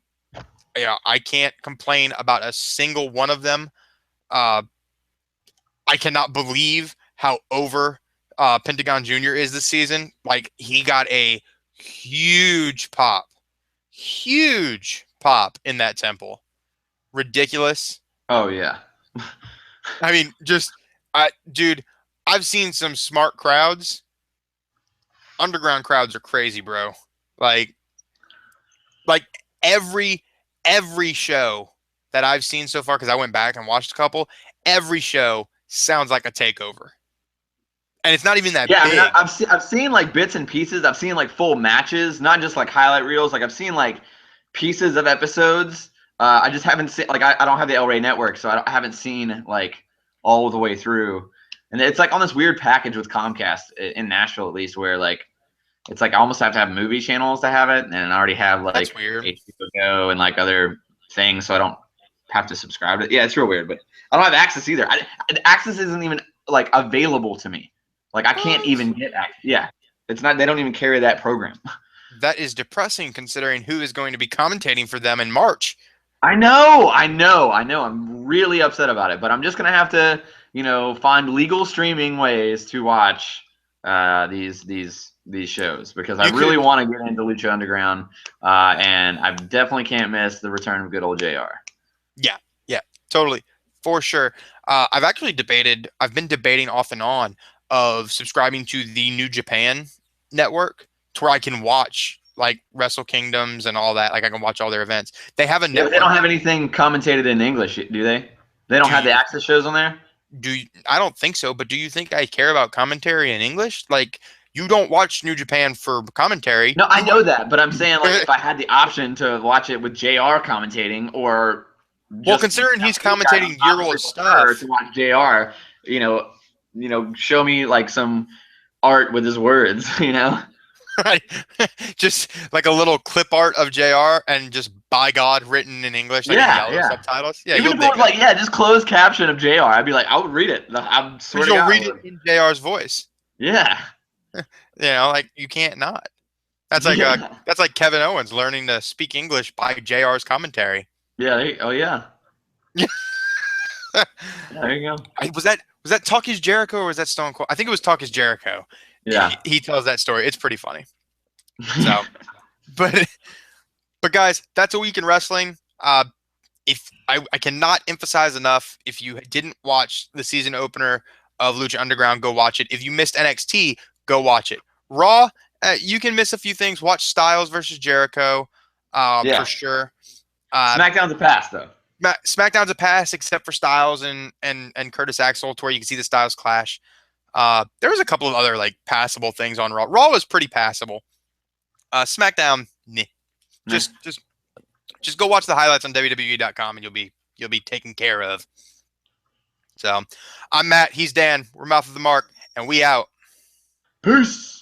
can't complain about a single one of them. I cannot believe how over Pentagon Jr. is this season. Like, he got a huge pop in that temple. Ridiculous. Oh yeah. I mean, dude, I've seen some smart crowds. Underground crowds are crazy, bro. Like every show that I've seen so far, because I went back and watched a couple, every show sounds like a takeover. And it's not even that Yeah, big. I mean, I've seen like bits and pieces. I've seen like full matches, not just like highlight reels. Like I've seen like pieces of episodes. I just haven't seen like I don't have the El Rey network, so I haven't seen like all the way through. And it's like on this weird package with Comcast in Nashville, at least, where like it's like I almost have to have movie channels to have it, and I already have like That's weird. HBO Go and like other things, so I don't have to subscribe to it. Yeah, it's real weird, but I don't have access either. Access isn't even like available to me. Like I can't even get access. Yeah, it's not. They don't even carry that program. That is depressing, considering who is going to be commentating for them in March. I know. I'm really upset about it, but I'm just gonna have to, find legal streaming ways to watch these shows, because I really want to get into Lucha Underground, and I definitely can't miss the return of good old JR. Yeah, totally, for sure. I've been debating off and on of subscribing to the New Japan network, to where I can watch like Wrestle Kingdoms and all that. Like, I can watch all their events. They have a Yeah, network. they don't have anything commentated in English, do they? They don't have the access shows on there? I don't think so, but do you think I care about commentary in English? Like, you don't watch New Japan for commentary. No, I know that, but I'm saying like if I had the option to watch it with JR commentating, or Well, just considering he's these guys commentating year old stuff, to watch JR, show me like some art with his words, right? Just like a little clip art of JR and just "by God" written in English, like in yellow subtitles. Yeah, even you'll if it dig was like, just closed caption of JR, I'd be like, I would read it. I swear to you'll God, read it in JR's voice. Yeah. Like, you can't not. That's like Yeah. that's like Kevin Owens learning to speak English by JR's commentary. Yeah. Oh yeah. Yeah, there you go. Was that Talk Is Jericho, or was that Stone Cold? I think it was Talk Is Jericho. Yeah. He tells that story. It's pretty funny. So, but guys, that's a week in wrestling. If I cannot emphasize enough, if you didn't watch the season opener of Lucha Underground, go watch it. If you missed NXT, go watch it. Raw, you can miss a few things. Watch Styles versus Jericho, for sure. SmackDown's a pass, though. SmackDown's a pass, except for Styles and Curtis Axel, to where you can see the Styles clash. There was a couple of other like passable things on Raw. Raw was pretty passable. SmackDown, nah. Just go watch the highlights on WWE.com, and you'll be taken care of. So, I'm Matt. He's Dan. We're Mouth of the Mark, and we out. Peace.